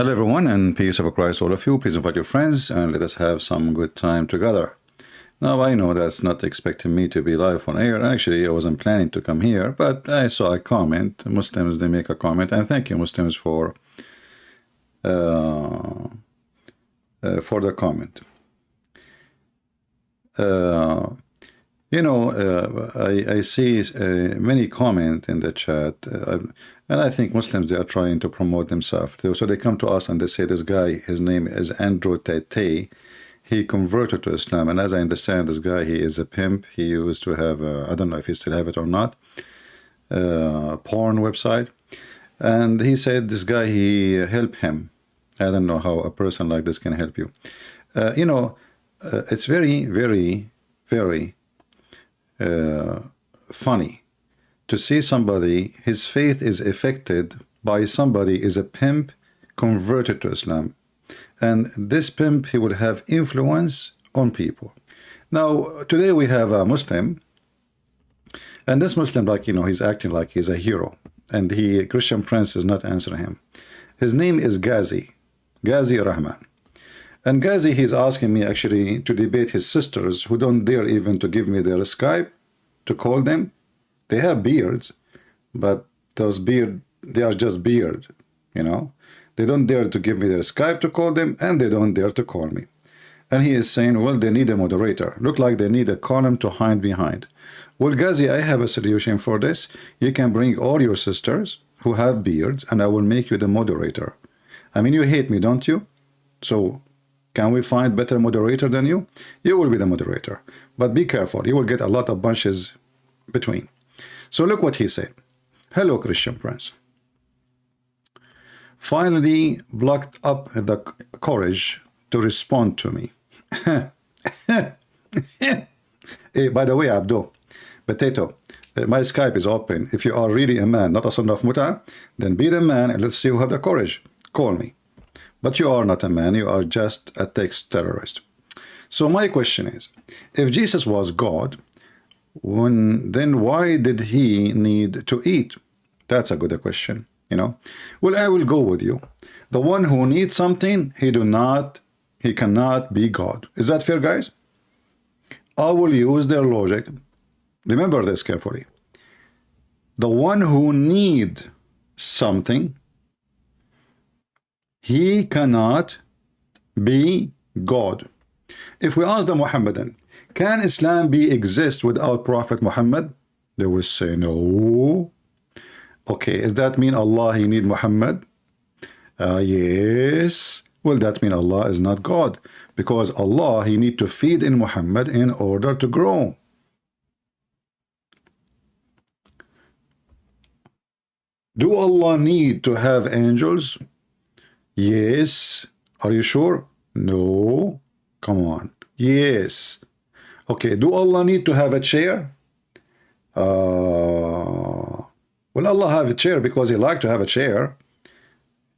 Hello everyone, and peace of Christ all of you. Please invite your friends and let us have some good time together. Now I know that's not expecting me to be live on air. Actually, I wasn't planning to come here, but I saw a comment. Muslims, they make a comment, and thank you Muslims for the comment. I see many comment in the chat, and I think Muslims, they are trying to promote themselves. So they come to us and they say, this guy, his name is Andrew Tate. He converted to Islam, and as I understand, this guy, he is a pimp. He used to have, I don't know if he still have it or not, porn website. And he said this guy, he helped him. I don't know how a person like this can help you. It's very, very, very funny to see somebody, his faith is affected by somebody is a pimp converted to Islam. And this pimp, he will have influence on people. Now, today we have a Muslim, and this Muslim, like, he's acting like he's a hero, and Christian Prince is not answering him. His name is Ghazi Rahman. And Ghazi, he's asking me actually to debate his sisters who don't dare even to give me their Skype to call them. They have beards, but those beard, they are just beard, They don't dare to give me their Skype to call them, and they don't dare to call me. And he is saying, well, they need a moderator. Look like they need a column to hide behind. Well, Ghazi, I have a solution for this. You can bring all your sisters who have beards, and I will make you the moderator. I mean, you hate me, don't you? So can we find better moderator than you? You will be the moderator. But be careful. You will get a lot of bunches between. So look what he said. Hello, Christian Prince. Finally blocked up the courage to respond to me. Hey, by the way, Abdo, Potato, my Skype is open. If you are really a man, not a son of Muta, then be the man and let's see who have the courage. Call me. But you are not a man, you are just a text terrorist. So my question is, if Jesus was God, then why did he need to eat? That's a good question. Well, I will go with you. The one who needs something, he cannot be God. Is that fair, guys? I will use their logic. Remember this carefully. The one who needs something, he cannot be God. If we ask the Muhammadan, can Islam exist without Prophet Muhammad? They will say no. Okay, does that mean Allah, he need Muhammad? Yes. Well, that means Allah is not God, because Allah, he need to feed in Muhammad in order to grow. Do Allah need to have angels? Yes. Are you sure? No. Come on. Yes. Okay, do Allah need to have a chair? Well, Allah have a chair because he like to have a chair.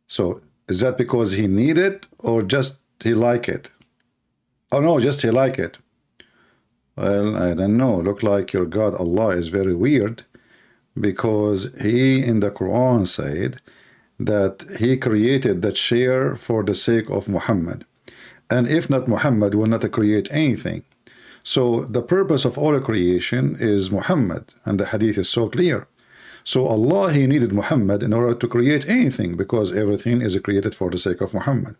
So is that because he need it or just he like it? Oh no, just he like it. Well, I don't know. Look like your God Allah is very weird, because he in the Quran said that he created the chair for the sake of Muhammad. And if not, Muhammad will not create anything. So the purpose of all creation is Muhammad, and the hadith is so clear. So Allah, he needed Muhammad in order to create anything, because everything is created for the sake of Muhammad.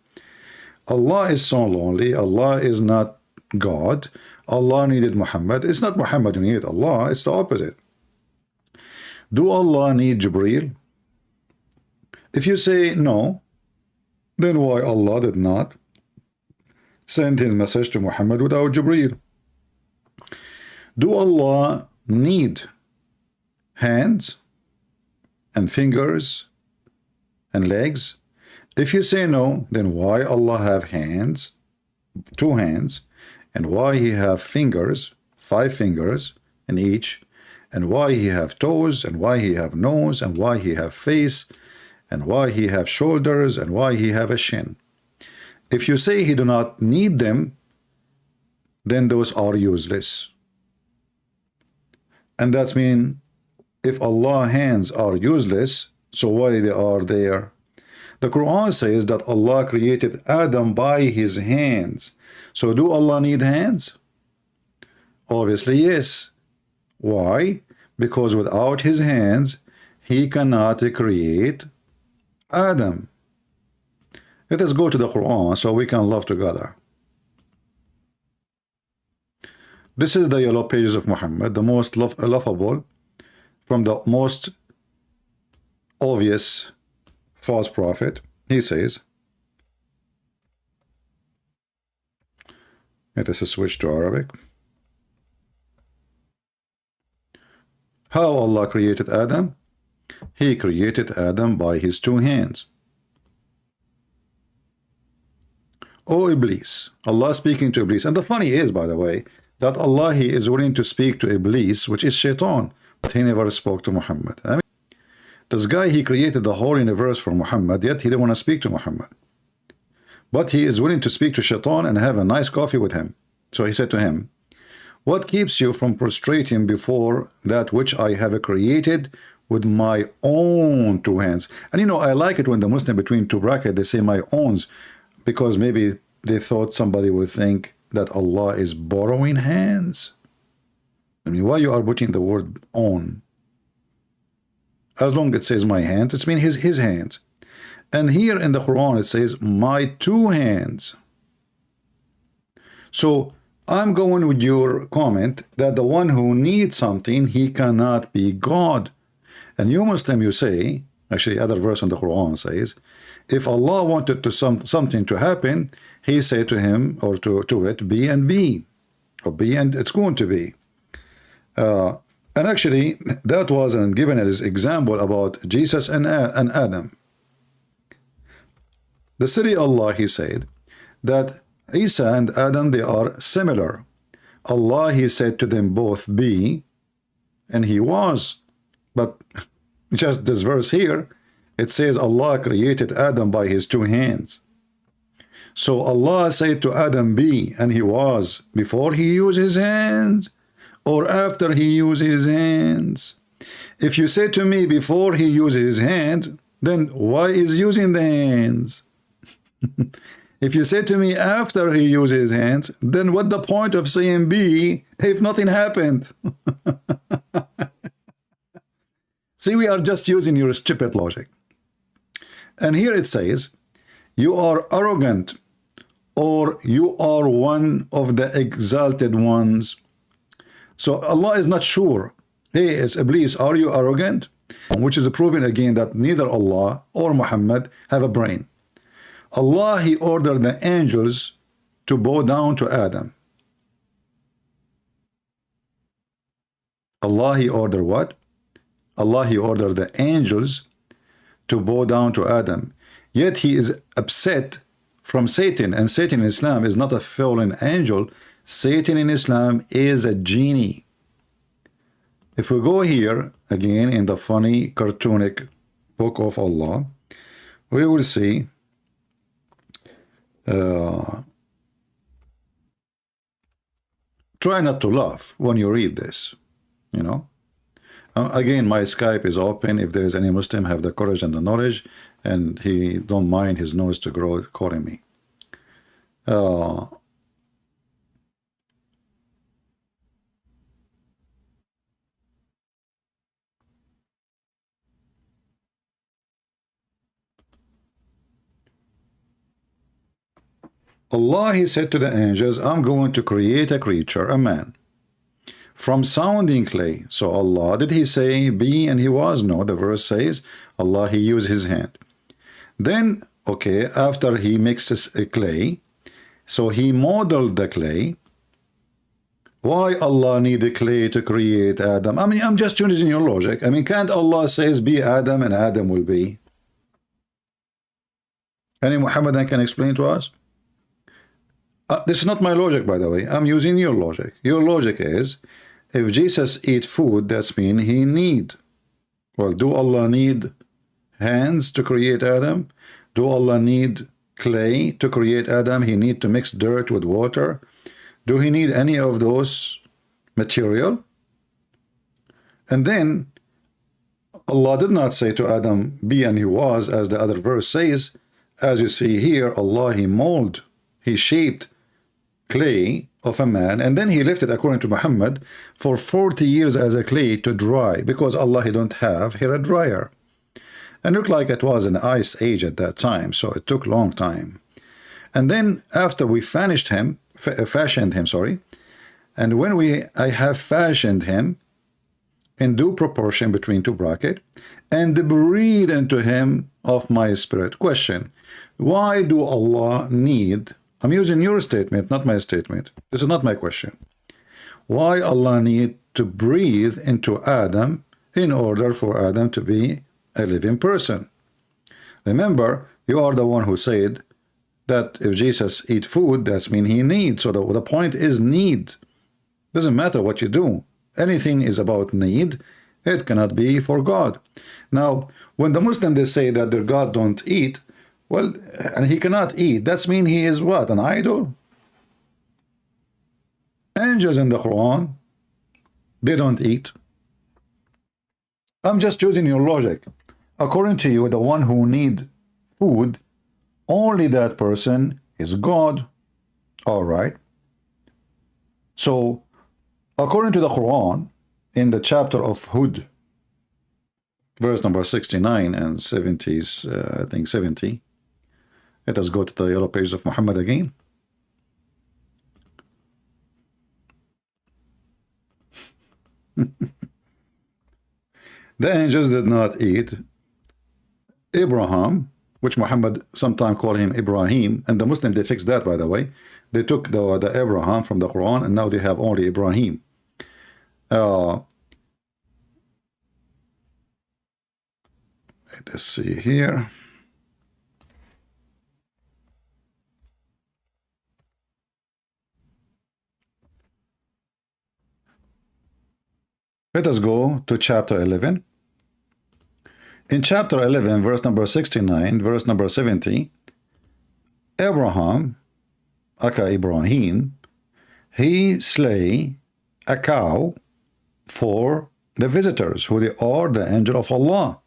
Allah is so lonely. Allah is not God. Allah needed Muhammad. It's not Muhammad who needed Allah. It's the opposite. Do Allah need Jibreel? If you say no, then why Allah did not send his message to Muhammad without Jibreel? Do Allah need hands and fingers and legs? If you say no, then why Allah have hands, 2 hands, and why he have fingers, 5 fingers in each, and why he have toes, and why he have nose, and why he have face, and why he have shoulders, and why he have a shin? If you say he do not need them, then those are useless. And that's mean if Allah's hands are useless, so why they are there? The Quran says that Allah created Adam by his hands. So do Allah need hands? Obviously yes. Why? Because without his hands, he cannot create Adam. Let us go to the Quran so we can love together. This is the yellow pages of Muhammad, the most lovable from the most obvious false prophet. He says, let us switch to Arabic. How Allah created Adam? He created Adam by his two hands. O Iblis, Allah speaking to Iblis. And the funny is, by the way, that Allah, he is willing to speak to Iblis, which is Shaitan, but he never spoke to Muhammad. I mean, this guy, he created the whole universe for Muhammad, yet he didn't want to speak to Muhammad. But he is willing to speak to Shaitan and have a nice coffee with him. So he said to him, what keeps you from prostrating before that which I have created with my own two hands? And you know, I like it when the Muslim between two brackets, they say my owns, because maybe they thought somebody would think that Allah is borrowing hands. I mean, why you are putting the word own? As long as it says my hands, it means his hands. And here in the Quran it says my two hands. So I'm going with your comment that the one who needs something, he cannot be God. And you Muslim, you say, actually other verse in the Quran says, if Allah wanted to something to happen, he said to him or to it, be and be, or be and it's going to be. And actually that was given as example about Jesus and Adam. The city Allah, he said that Isa and Adam, they are similar. Allah, he said to them both, be, and he was. But just this verse here, it says Allah created Adam by his two hands. So Allah said to Adam, be, and he was, before he used his hands or after he used his hands. If you say to me before he used his hands, then why is using the hands? If you say to me after he used his hands, then what the point of saying be if nothing happened? See, we are just using your stupid logic. And here it says, you are arrogant, or you are one of the exalted ones. So Allah is not sure. Hey, it's Iblis, are you arrogant? Which is proving again that neither Allah or Muhammad have a brain. Allah, he ordered the angels to bow down to Adam. Allah, he ordered what? Allah, he ordered the angels to bow down to Adam. Yet he is upset from Satan, and Satan in Islam is not a fallen angel. Satan in Islam is a genie. If we go here again in the funny cartoonic book of Allah, we will see try not to laugh when you read this, you know. Again, my Skype is open. If there is any Muslim have the courage and the knowledge, and he don't mind his nose to grow calling me. Allah, he said to the angels, I'm going to create a creature, a man, from sounding clay. So Allah, did he say be and he was? No, the verse says Allah, he used his hand. Then, okay, after he mixes a clay, so he modeled the clay. Why Allah need the clay to create Adam? I mean, I'm just using your logic. I mean, can't Allah says be Adam and Adam will be? Any Muhammadan can explain to us? This is not my logic, by the way. I'm using your logic. Your logic is, if Jesus eat food, that's mean he need. Well, do Allah need hands to create Adam? Do Allah need clay to create Adam? He need to mix dirt with water? Do he need any of those material? And then Allah did not say to Adam, be and he was, as the other verse says. as you see here, Allah, he shaped clay of a man, and then he left it, according to Muhammad, for 40 years as a clay to dry, because Allah, he don't have here a dryer. And looked like it was an ice age at that time, so it took long time. And then after we fashioned him, sorry, and when I have fashioned him in due proportion between two brackets, and breathe into him of my spirit. Question: why do Allah need, I'm using your statement, not my statement, this is not my question, why Allah need to breathe into Adam in order for Adam to be a living person? Remember, you are the one who said that if Jesus eat food, that's mean he needs. So the point is need. Doesn't matter what you do. Anything is about need. It cannot be for God. Now, when the Muslims, they say that their God don't eat, well, and he cannot eat, that's mean he is what? An idol? Angels in the Quran, they don't eat. I'm just using your logic. According to you, the one who need food, only that person is God. All right. So, according to the Quran, in the chapter of Hud, verse number 69 and 70, I think 70, let us go to the yellow pages of Muhammad again. The angels did not eat. Abraham, which Muhammad sometimes called him Ibrahim, and the Muslim, they fixed that, by the way. They took the Abraham from the Quran, and now they have only Ibrahim. Let's see here. Let us go to chapter 11. In chapter 11, verse number 69, verse number 70, Abraham, aka Ibrahim, he slay a cow for the visitors, who they are the angel of Allah.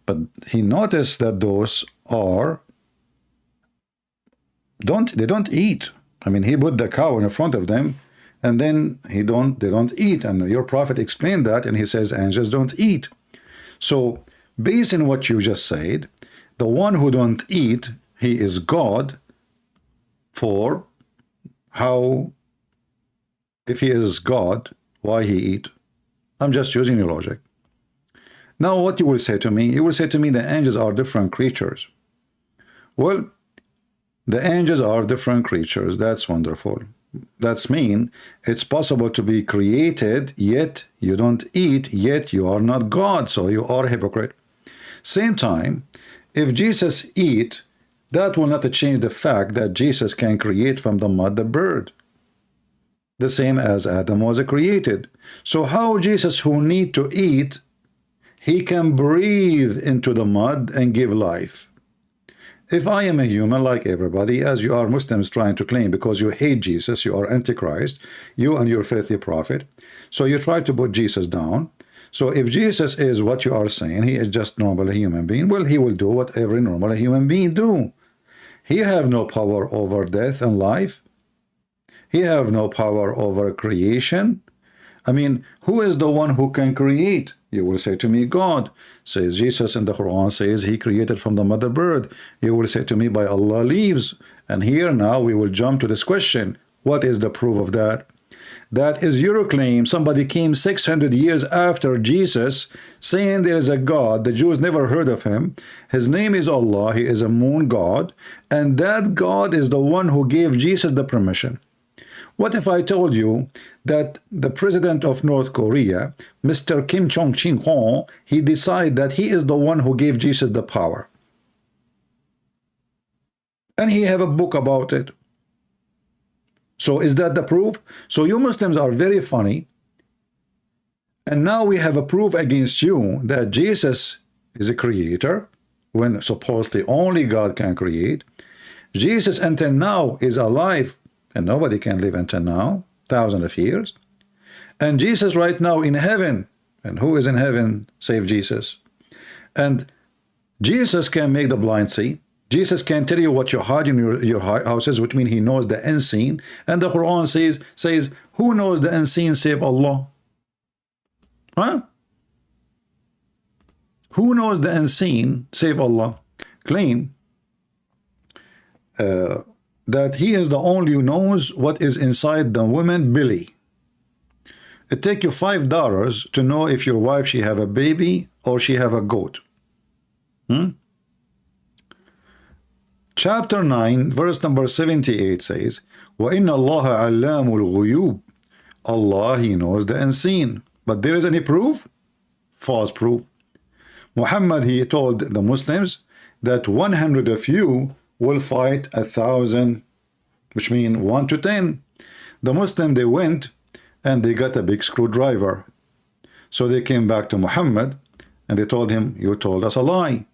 But he noticed that those are they don't eat. I mean, he put the cow in front of them, and then they don't eat. And your prophet explained that, and he says angels don't eat. So, based on what you just said, the one who don't eat, he is God. For how, if he is God, why he eat? I'm just using your logic. Now, what you will say to me? You will say to me the angels are different creatures. Well, the angels are different creatures. That's wonderful. That's mean it's possible to be created, yet you don't eat, yet you are not God, so you are a hypocrite. Same time, if Jesus eat, that will not change the fact that Jesus can create from the mud the bird, the same as Adam was created. So how Jesus, who need to eat, he can breathe into the mud and give life? If I am a human like everybody, as you are Muslims trying to claim, because you hate Jesus, you are Antichrist, you and your filthy prophet, so you try to put Jesus down. So if Jesus is what you are saying, he is just normal human being, well, he will do what every normal human being do. He have no power over death and life. He have no power over creation. I mean, who is the one who can create? You will say to me, God. Says Jesus in the Quran says he created from the mother bird. You will say to me, by Allah leaves. And here now we will jump to this question. What is the proof of that? That is your claim. Somebody came 600 years after Jesus saying there is a God. The Jews never heard of him. His name is Allah. He is a moon God. And that God is the one who gave Jesus the permission. What if I told you that the president of North Korea, Mr. Kim Jong-un, he decided that he is the one who gave Jesus the power? And he have a book about it. So is that the proof? So you Muslims are very funny. And now we have a proof against you that Jesus is a creator, when supposedly only God can create. Jesus until now is alive, and nobody can live until now, thousands of years. And Jesus right now in heaven, and who is in heaven save Jesus? And Jesus can make the blind see, Jesus can tell you what you hide in your houses, which means he knows the unseen. And the Quran says, who knows the unseen save Allah? Huh? Who knows the unseen save Allah? Claim that he is the only who knows what is inside the woman belly. It take you $5 to know if your wife she have a baby or she have a goat. Chapter 9 verse number 78 says, وَإِنَّ اللَّهَ عَلَّامُ الْغُيُوبِ, Allah, he knows the unseen. But there is any proof? False proof. Muhammad, he told the Muslims that 100 of you will fight 1,000, which means 1 to 10. The Muslim, they went and they got a big screwdriver. So they came back to Muhammad and they told him, you told us a lie.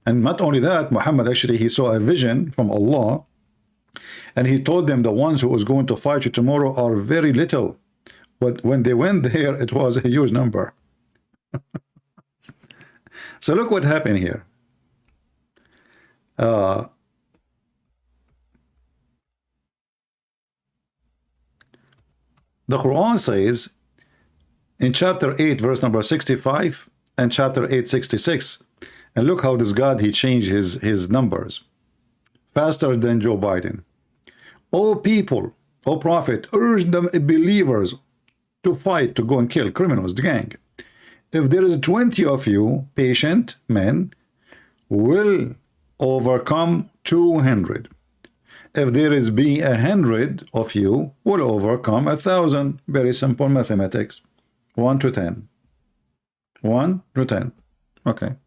And not only that, Muhammad actually, he saw a vision from Allah, and he told them the ones who was going to fight you tomorrow are very little. But when they went there, it was a huge number. So look what happened here. The Quran says in chapter 8 verse number 65 and chapter 8 66, and look how this God, he changed his numbers faster than Joe Biden. O people, O prophet, urge the believers to fight, to go and kill criminals, the gang. If there is 20 of you patient men, will overcome 200. If there is be 100 of you, will overcome 1,000. Very simple mathematics. 1 to 10. 1 to 10. Okay.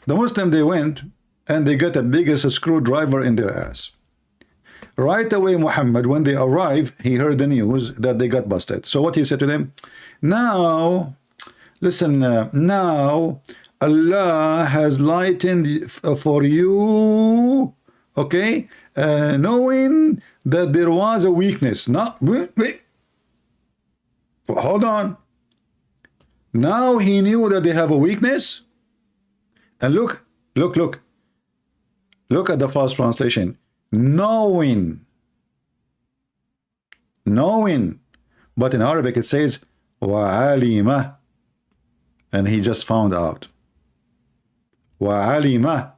The Muslim, they went and they got the biggest screwdriver in their ass. Right away, Muhammad, when they arrived, he heard the news that they got busted. So what he said to them, now, listen, now Allah has lightened for you, okay, knowing that there was a weakness. Now, wait. Hold on. Now he knew that they have a weakness. And look at the false translation. Knowing. But in Arabic it says وَعَلِمَ, and he just found out. وَعَلِمَ.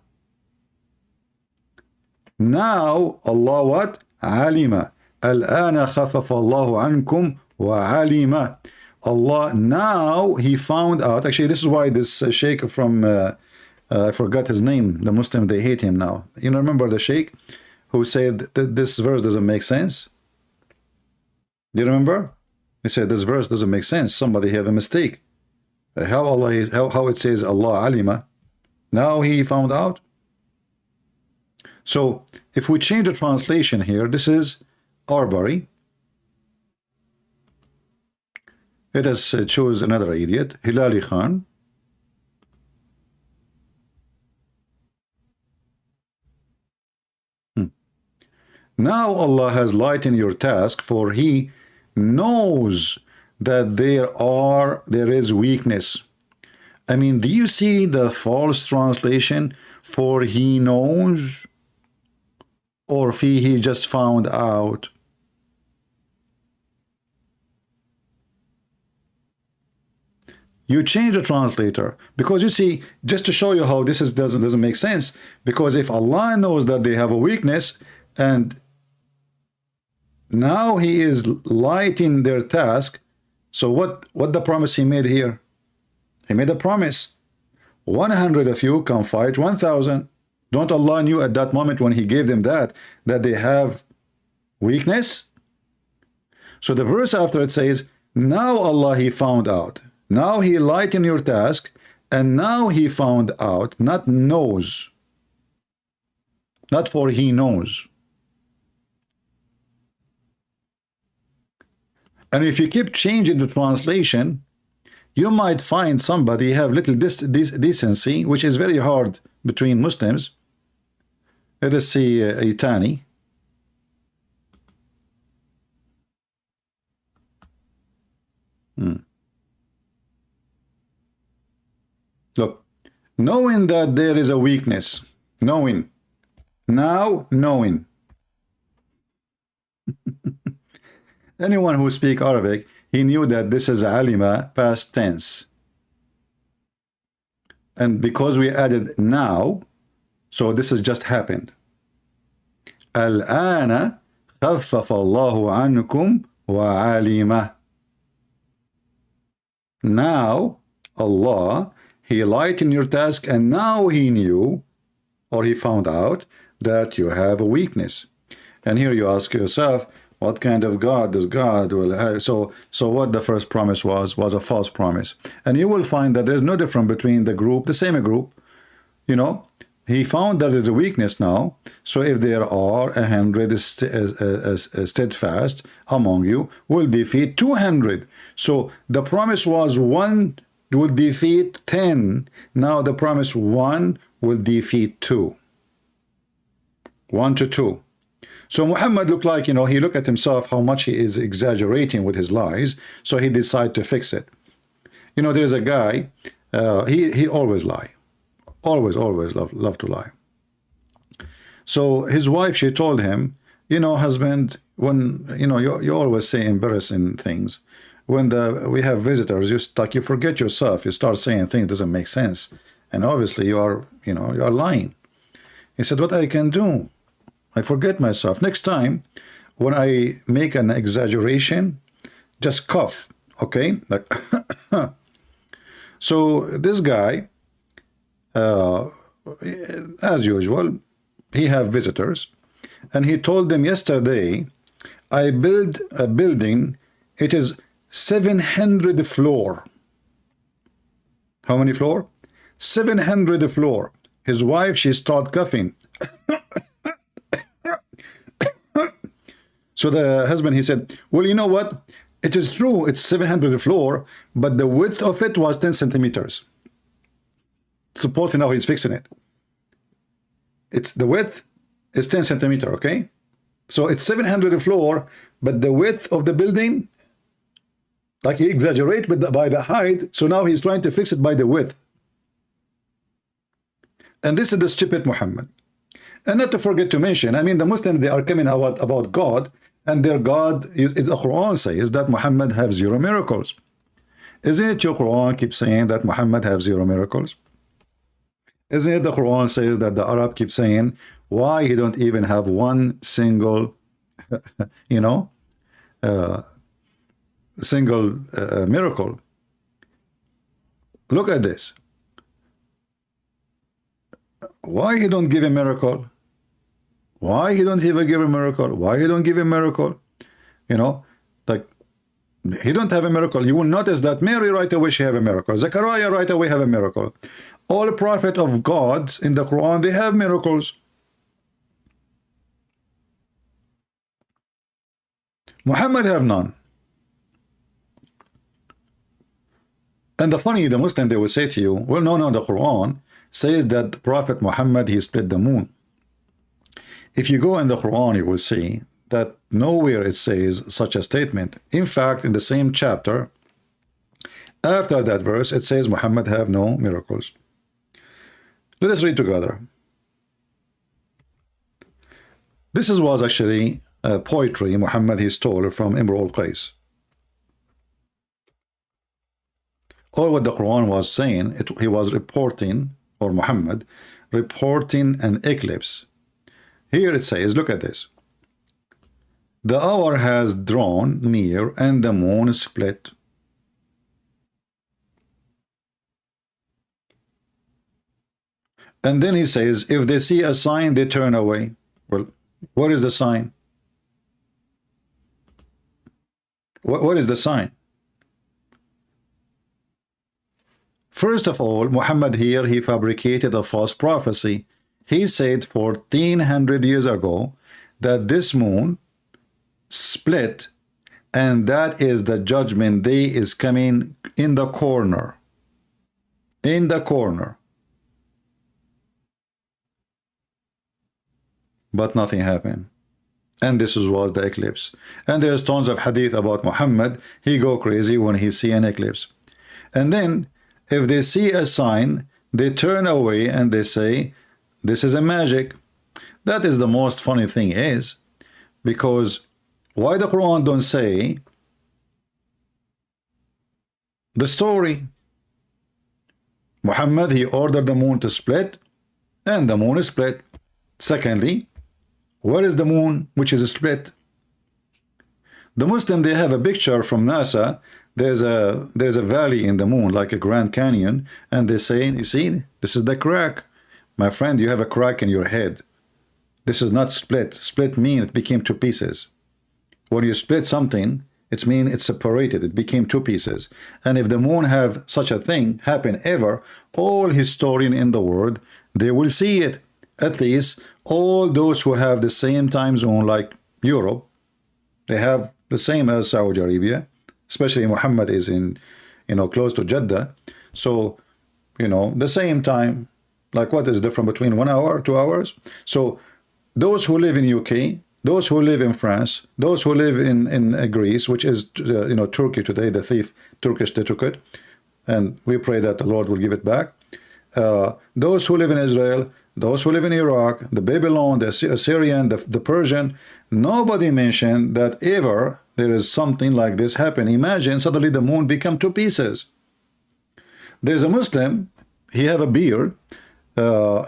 Now Allah what? عَلِمَ. الْآنَ خَفَفَ اللَّهُ عَنْكُمْ وَعَلِمَ. Allah, now he found out. Actually, this is why this sheikh from I forgot his name, the Muslim, they hate him now. You know, remember the sheikh who said that this verse doesn't make sense? Do you remember? He said this verse doesn't make sense. Somebody have a mistake. How Allah is, how it says Allah alima. Now he found out. So if we change the translation here, this is Arbery. Let us choose another idiot, Hilali Khan. Now Allah has lightened your task, for he knows that there is weakness. I mean, do you see the false translation? For he knows, or he just found out? You change the translator, because you see, just to show you how this doesn't make sense. Because if Allah knows that they have a weakness, and now he is lightening their task, so what the promise he made here? He made a promise. 100 of you can fight 1,000. Don't Allah knew at that moment when he gave them that they have weakness? So the verse after it says, now Allah he found out. Now he lightened your task, and now he found out, not knows. Not for he knows. And if you keep changing the translation, you might find somebody have little decency, which is very hard between Muslims. Let us see Itani. Look, knowing that there is a weakness, knowing Now knowing. Anyone who speak Arabic, he knew that this is alima past tense. And because we added now, so this has just happened. الآن خفف الله عنكم وعلم. Now Allah, he lightened your task, and now he knew, or he found out, that you have a weakness. And here you ask yourself, what kind of God does God will have? So what the first promise was a false promise. And you will find that there's no difference between the group, the same group, you know. He found that there's a weakness now. So if there are 100 steadfast among you, will defeat 200. So the promise was 1 will defeat 10. Now the promise 1 will defeat 2. 1 to 2. So Muhammad looked like, you know, he looked at himself how much he is exaggerating with his lies. So he decided to fix it. You know, there's a guy, he always lie. Always love to lie. So his wife, she told him, you know, husband, when you know you always say embarrassing things. When we have visitors, you forget yourself. You start saying things doesn't make sense, and obviously you are lying. He said, what I can do? I forget myself. Next time, when I make an exaggeration, just cough, okay? Like so this guy, as usual, he have visitors, and he told them yesterday, I build a building, it is 700 floor. How many floor? 700 floor. His wife, she start coughing. So the husband, he said, well, you know what? It is true, it's 700 floor, but the width of it was 10 centimeters. Supposedly now he's fixing it. It's the width is 10 centimeter, okay? So it's 700 floor, but the width of the building, like he exaggerate by the height, so now he's trying to fix it by the width. And this is the stupid Muhammad. And not to forget to mention, I mean, the Muslims, they are coming out about God, and their God, the Quran says that Muhammad have 0 miracles. Isn't it your Quran keeps saying that Muhammad have 0 miracles? Isn't it the Quran says that the Arab keep saying why he don't even have one single, you know, miracle? Look at this. Why he don't give a miracle? Why he don't even give a miracle? Why he don't give a miracle? You know, like he don't have a miracle. You will notice that Mary right away she have a miracle. Zechariah right away have a miracle. All prophets of God in the Quran, they have miracles. Muhammad have none. And the Muslim, they will say to you, well, no, the Quran says that the Prophet Muhammad, he split the moon. If you go in the Quran, you will see that nowhere it says such a statement. In fact, in the same chapter, after that verse, it says Muhammad have no miracles. Let us read together. This was actually poetry Muhammad he stole from Imru al-Qais. All what the Quran was saying, he was reporting, or Muhammad, reporting an eclipse. Here it says, look at this. The hour has drawn near and the moon split. And then he says, if they see a sign, they turn away. Well, what is the sign? What is the sign? First of all, Muhammad here, he fabricated a false prophecy. He said 1400 years ago that this moon split, and that is the judgment day is coming in the corner. In the corner. But nothing happened. And this was the eclipse. And there's tons of hadith about Muhammad. He go crazy when he see an eclipse. And then if they see a sign, they turn away and they say, this is a magic. That is the most funny thing is, because why the Quran don't say the story? Muhammad, he ordered the moon to split, and the moon is split. Secondly, where is the moon which is split? The Muslim, they have a picture from NASA. There's a valley in the moon, like a Grand Canyon, and they say, you see, this is the crack. My friend, you have a crack in your head. This is not split. Split mean it became two pieces. When you split something, it means it's separated. It became two pieces. And if the moon have such a thing happen ever, all historian in the world, they will see it. At least all those who have the same time zone like Europe, they have the same as Saudi Arabia, especially Muhammad is in, close to Jeddah. So, the same time, like what is different between 1 hour, 2 hours? So those who live in UK, those who live in France, those who live in Greece, which is, Turkey today, the thief, Turkish they took it, and we pray that the Lord will give it back. Those who live in Israel, those who live in Iraq, the Babylon, the Assyrian, the Persian, nobody mentioned that ever there is something like this happen. Imagine suddenly the moon become two pieces. There's a Muslim, he have a beard.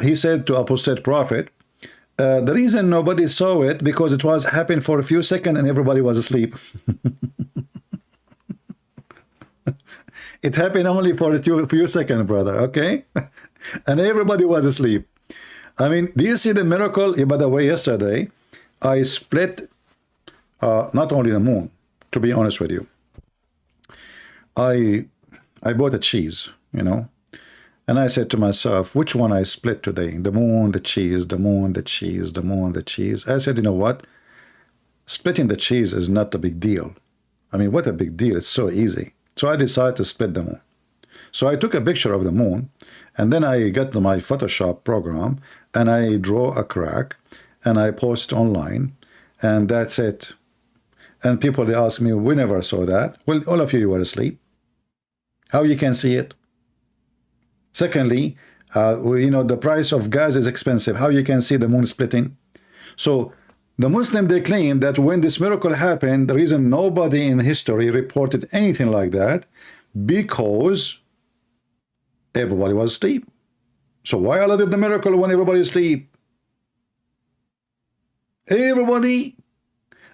He said to apostate prophet, the reason nobody saw it because it was happened for a few seconds and everybody was asleep. It happened only for a few seconds, brother, okay? And everybody was asleep. I mean, do you see the miracle? By the way, yesterday, I split not only the moon, to be honest with you. I bought a cheese, and I said to myself, which one I split today? The moon, the cheese, the moon, the cheese, the moon, the cheese. I said, you know what? Splitting the cheese is not a big deal. I mean, what a big deal. It's so easy. So I decided to split the moon. So I took a picture of the moon, and then I got to my Photoshop program, and I draw a crack, and I post online, and that's it. And people, they ask me, we never saw that. Well, all of you were asleep. How you can see it? Secondly, the price of gas is expensive. How you can see the moon splitting? So the Muslim, they claim that when this miracle happened, the reason nobody in history reported anything like that, because everybody was asleep. So why Allah did the miracle when everybody is asleep? Everybody.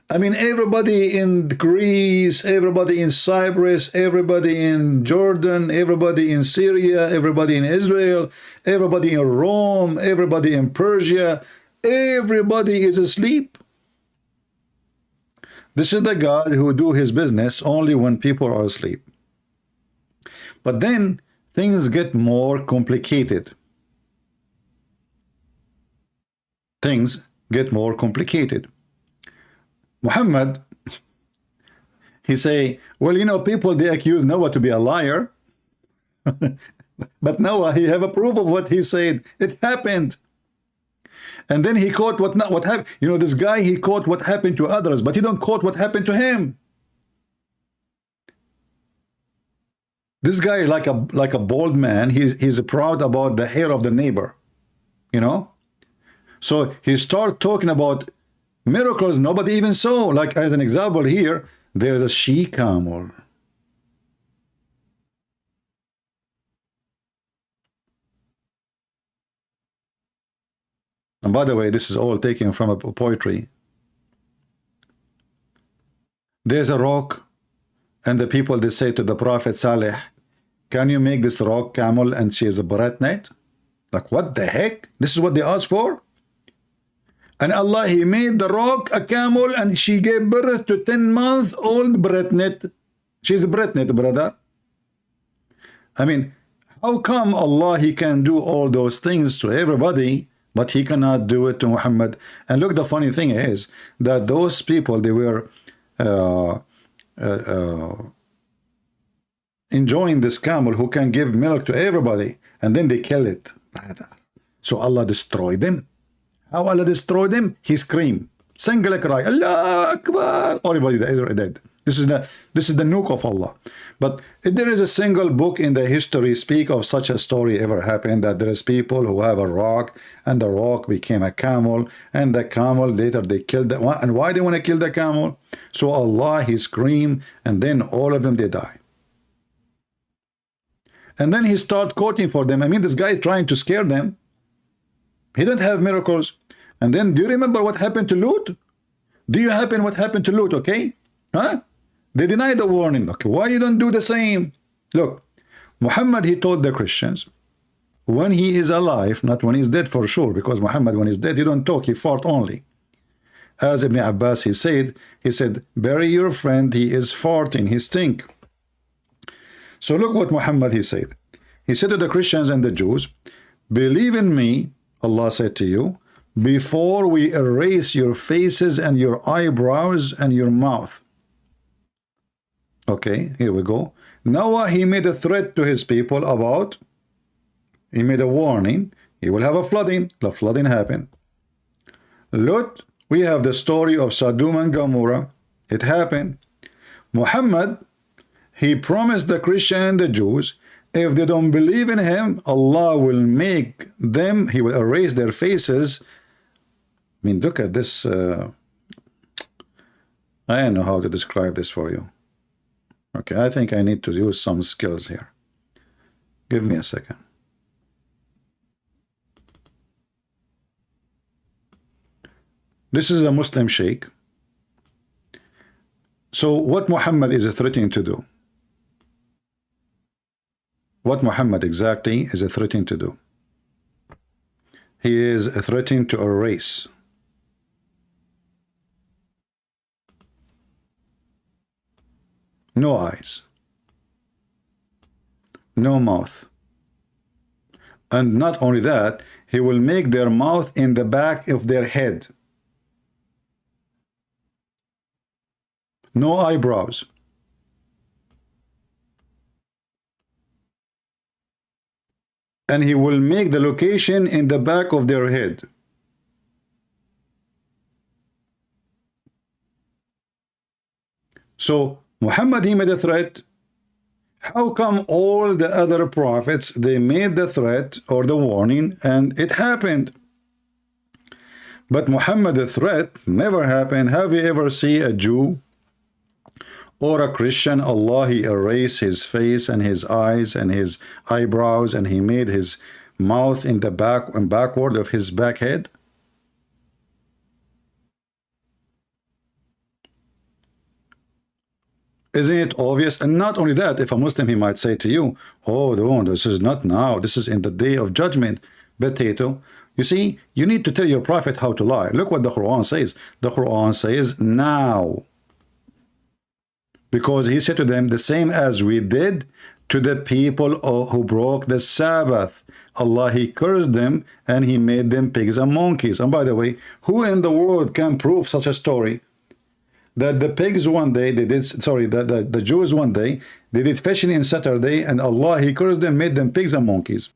I mean, everybody in Greece, everybody in Cyprus, everybody in Jordan, everybody in Syria, everybody in Israel, everybody in Rome, everybody in Persia, everybody is asleep. This is the God who do his business only when people are asleep. But then things get more complicated. Things get more complicated. Muhammad, he say, well, people, they accuse Noah to be a liar. But Noah, he have a proof of what he said. It happened. And then he quote what happened. This guy, he quote what happened to others, but he don't quote what happened to him. This guy, like a bald man, he's proud about the hair of the neighbor. So he start talking about miracles nobody even saw. Like as an example here, there's a she-camel. And by the way, this is all taken from a poetry. There's a rock, and the people, they say to the Prophet Saleh, can you make this rock camel? And she is a pregnant. Like, what the heck? This is what they asked for? And Allah, he made the rock a camel, and she gave birth to 10-month-old pregnant. She's a pregnant, brother. I mean, how come Allah, he can do all those things to everybody, but he cannot do it to Muhammad? And look, the funny thing is that those people, they were enjoying this camel who can give milk to everybody, and then they kill it, brother. So Allah destroyed them. How Allah destroyed them? He screamed. Single cry, Allah Akbar, everybody dead. This is the nuke of Allah. But if there is a single book in the history speak of such a story ever happened, that there is people who have a rock and the rock became a camel, and the camel later they killed the one. And why they want to kill the camel? So Allah, he screamed, and then all of them they die. And then he start quoting for them. I mean, this guy is trying to scare them. He don't have miracles. And then, do you remember what happened to Lut? Do you happen what happened to Lut? Okay, huh? They deny the warning. Okay, why you don't do the same? Look, Muhammad, he told the Christians, when he is alive, not when he's dead for sure, because Muhammad, when he's dead, he don't talk, he fart only. As Ibn Abbas, he said, bury your friend, he is farting, he stink. So look what Muhammad, he said. He said to the Christians and the Jews, believe in me, Allah said to you, before we erase your faces and your eyebrows and your mouth. Okay, here we go. Noah, he made a threat to his people about, he made a warning, he will have a flooding. The flooding happened. Lut, we have the story of Sodom and Gomorrah. It happened. Muhammad, he promised the Christian and the Jews, if they don't believe in him, Allah will make them, he will erase their faces. I mean, look at this. I don't know how to describe this for you. Okay, I think I need to use some skills here. Give me a second. This is a Muslim sheikh. So what Muhammad is threatening to do? What Muhammad exactly is threatening to do? He is threatening to erase no eyes, no mouth. And not only that, he will make their mouth in the back of their head. No eyebrows. And he will make the location in the back of their head. So Muhammad, he made a threat. How come all the other prophets, they made the threat or the warning and it happened? But Muhammad, the threat never happened. Have you ever seen a Jew or a Christian, Allah, he erased his face and his eyes and his eyebrows, and he made his mouth in the back and backward of his back head? Isn't it obvious? And not only that, if a Muslim, he might say to you, oh, no, this is not now, this is in the day of judgment. Potato. You see, you need to tell your prophet how to lie. Look what the Quran says. The Quran says now. Because he said to them, the same as we did to the people who broke the Sabbath. Allah, he cursed them and he made them pigs and monkeys. And by the way, who in the world can prove such a story? That the pigs one day, they did, sorry, the Jews one day, they did fishing in Saturday, and Allah, he cursed them, made them pigs and monkeys.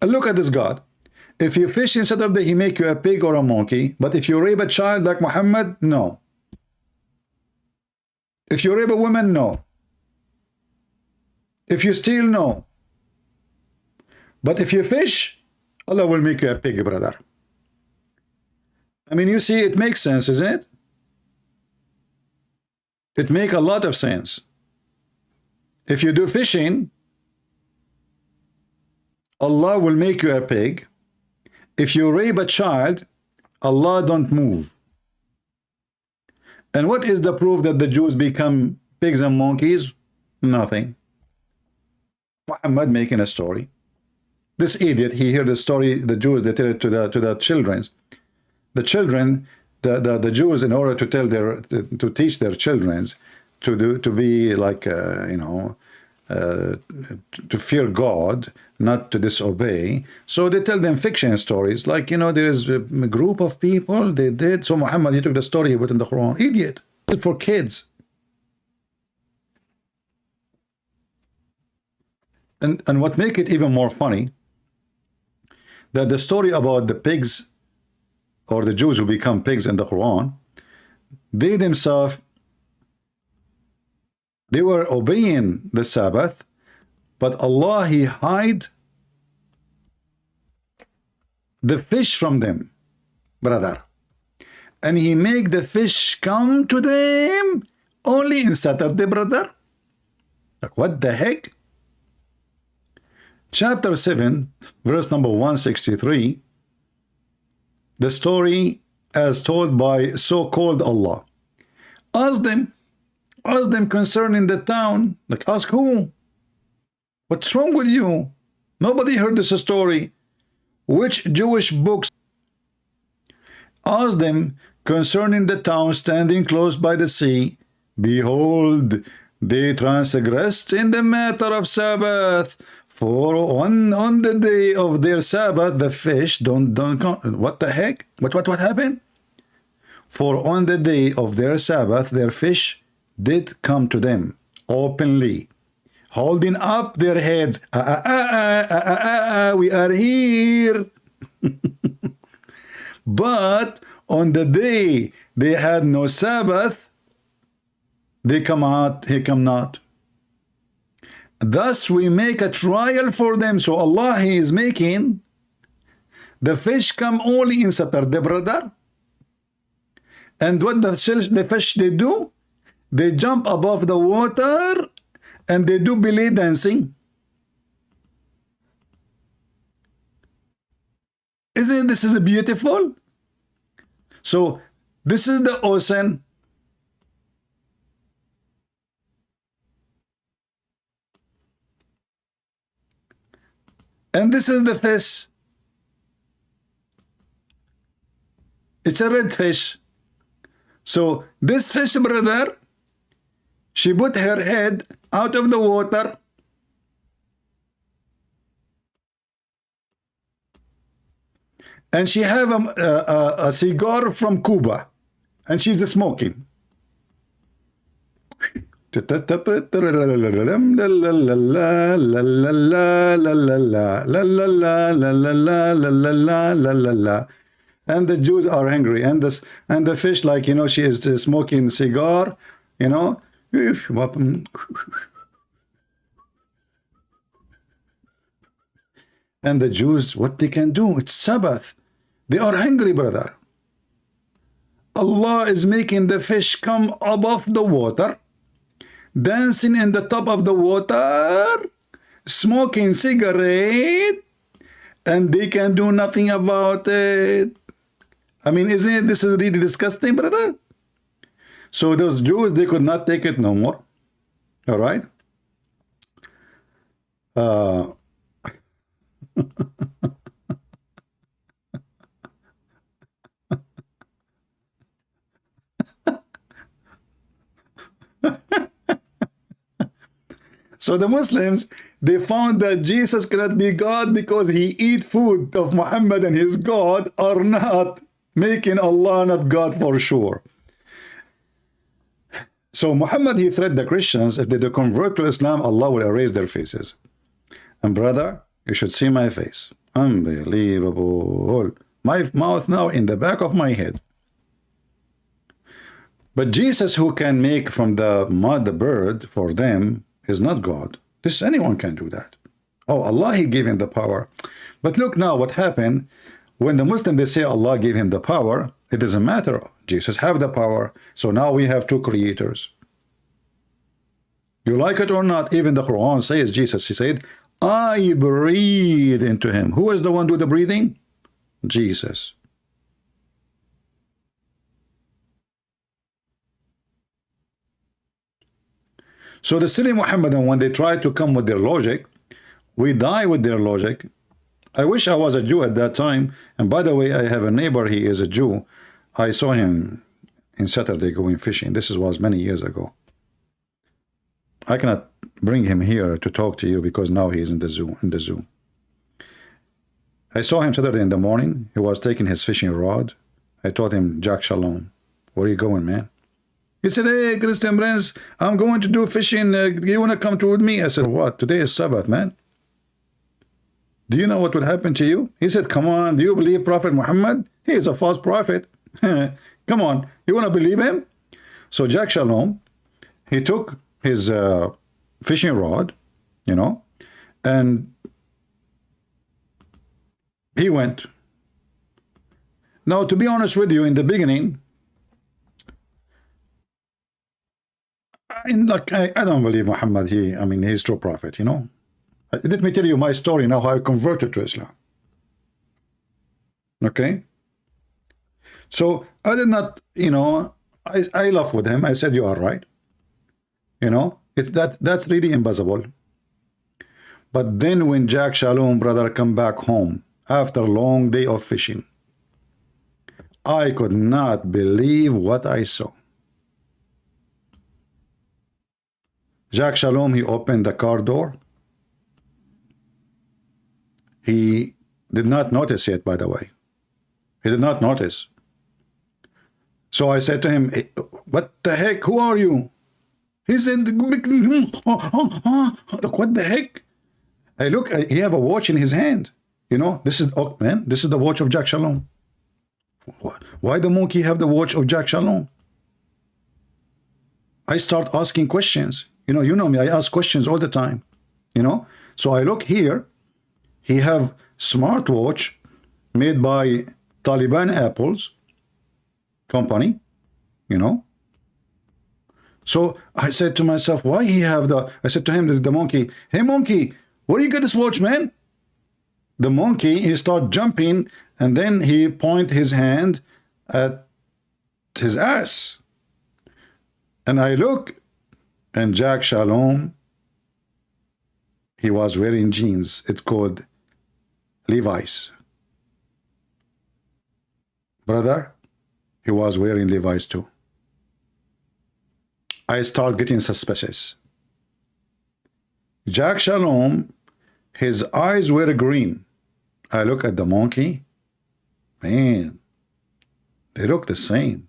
And look at this God. If you fish in Saturday, he make you a pig or a monkey. But if you rape a child like Muhammad, no. If you rape a woman, no. If you steal, no. But if you fish, Allah will make you a pig, brother. I mean, you see, it makes sense, isn't it? It makes a lot of sense. If you do fishing, Allah will make you a pig. If you rape a child, Allah don't move. And what is the proof that the Jews become pigs and monkeys? Nothing. Muhammad making a story. This idiot, he heard the story, the Jews, they tell it to the children. The children, the Jews, in order to tell to teach their children to be like you know, to fear God, not to disobey. So they tell them fiction stories, like, you know, there is a group of people, they did. So Muhammad, he took the story, he put in the Quran. Idiot. It's for kids. And what make it even more funny, that the story about the pigs or the Jews who become pigs in the Quran, they themselves, they were obeying the Sabbath, but Allah, He hide the fish from them, brother. And He make the fish come to them only in Saturday, brother. Like, what the heck? Chapter 7, verse number 163, the story as told by so-called Allah. Ask them concerning the town. Like, ask who? What's wrong with you? Nobody heard this story. Which Jewish books? Ask them concerning the town standing close by the sea. Behold, they transgressed in the matter of Sabbath. For on the day of their Sabbath, the fish don't come. What the heck? What happened? For on the day of their Sabbath, their fish did come to them openly, holding up their heads. We are here. But on the day they had no Sabbath, they come out, he come not. Thus we make a trial for them. So Allah, He is making the fish come only in Saturday, brother. And what the fish they do? They jump above the water and they do belly dancing. Isn't this is beautiful? So this is the ocean. And this is the fish. It's a red fish. So this fish, brother, she put her head out of the water. And she have a cigar from Cuba. And she's smoking. And the Jews are angry, and the fish, like, you know, she is smoking cigar, you know. And the Jews, what they can do? It's Sabbath. They are hungry, brother. Allah is making the fish come above the water, dancing in the top of the water, smoking cigarette, and they can do nothing about it. I mean, isn't it, this is really disgusting, brother? So those Jews, they could not take it no more. All right? So the Muslims, they found that Jesus cannot be God because he eat food of Muhammad and his God are not making Allah not God for sure. So Muhammad, he threatened the Christians, if they do convert to Islam, Allah will erase their faces. And brother, you should see my face. Unbelievable. My mouth now in the back of my head. But Jesus, who can make from the mud the bird for them, is not God. This anyone can do that. Oh, Allah, he gave him the power. But look now what happened when the Muslim, they say Allah gave him the power. It doesn't matter. Jesus have the power. So now we have two creators. You like it or not, even the Quran says, Jesus, he said, I breathe into him. Who is the one do the breathing? Jesus. So the silly Muhammadan, when they try to come with their logic, we die with their logic. I wish I was a Jew at that time. And by the way, I have a neighbor, he is a Jew. I saw him in Saturday going fishing. This was many years ago. I cannot bring him here to talk to you because now he is in the zoo. I saw him Saturday in the morning. He was taking his fishing rod. I told him, Jack Shalom, where are you going, man? He said, hey, Christian Prince, I'm going to do fishing. You want to come with me? I said, what? Today is Sabbath, man. Do you know what would happen to you? He said, come on, do you believe Prophet Muhammad? He is a false prophet. Come on, you want to believe him? So Jack Shalom, he took his fishing rod, you know, and he went. Now, to be honest with you, in the beginning, I don't believe Muhammad. He's true prophet, you know. Let me tell you my story now, how I converted to Islam. Okay? So, I did not, you know, I laughed with him. I said, you are right. You know, that's really impossible. But then when Jack Shalom, brother, come back home after a long day of fishing, I could not believe what I saw. Jack Shalom, he opened the car door. He did not notice yet, by the way. He did not notice. So I said to him, hey, what the heck? Who are you? He said, look, what the heck? I look, he have a watch in his hand. You know, this is, oh man, this is the watch of Jack Shalom. Why the monkey have the watch of Jack Shalom? I start asking questions. You know me, I ask questions all the time. You know, so I look here. He have smartwatch made by Taliban Apples company, you know. So I said to myself, why he have I said to him, the monkey, hey monkey, where you get this watch, man? The monkey, he start jumping, and then he point his hand at his ass. And I look, and Jack Shalom, he was wearing jeans. It's called Levi's. Brother, he was wearing Levi's too. I start getting suspicious. Jack Shalom, his eyes were green. I look at the monkey. Man, they look the same.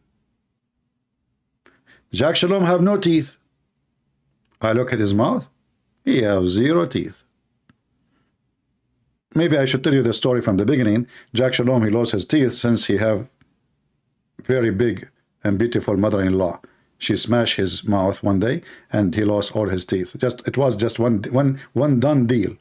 Jack Shalom have no teeth. I look at his mouth. He have 0 teeth. Maybe I should tell you the story from the beginning. Jack Shalom, he lost his teeth since he have very big and beautiful mother-in-law. She smashed his mouth one day, and he lost all his teeth. It was just one done deal.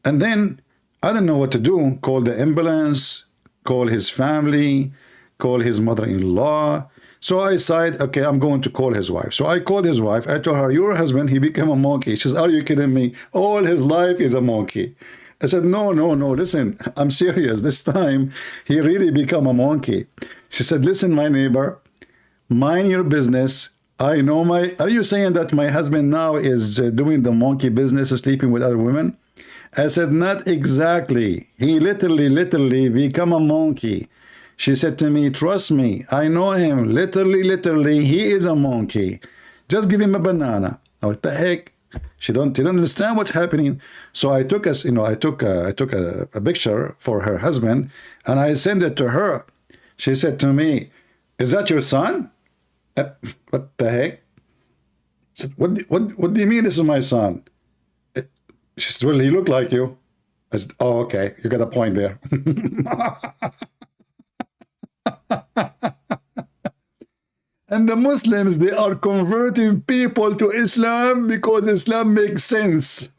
And then I didn't know what to do. Call the ambulance, call his family, call his mother-in-law. So I decided, okay, I'm going to call his wife. So I called his wife. I told her, your husband, he became a monkey. She says, are you kidding me? All his life is a monkey. I said, no, listen, I'm serious. This time, he really become a monkey. She said, listen, my neighbor, mind your business. I know are you saying that my husband now is doing the monkey business, sleeping with other women? I said, not exactly. He literally become a monkey. She said to me, trust me, I know him. Literally, he is a monkey. Just give him a banana. What the heck? She don't understand what's happening. So I took I took a picture for her husband, and I sent it to her. She said to me, is that your son? What the heck? I said, what do you mean this is my son? She said, well, he looked like you. I said, oh, okay, you got a point there. And the Muslims, they are converting people to Islam because Islam makes sense.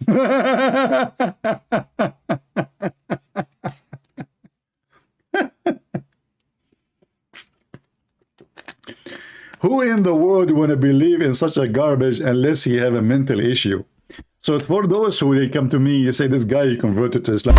Who in the world want to believe in such a garbage unless he have a mental issue? So for those who they come to me, you say this guy he converted to Islam.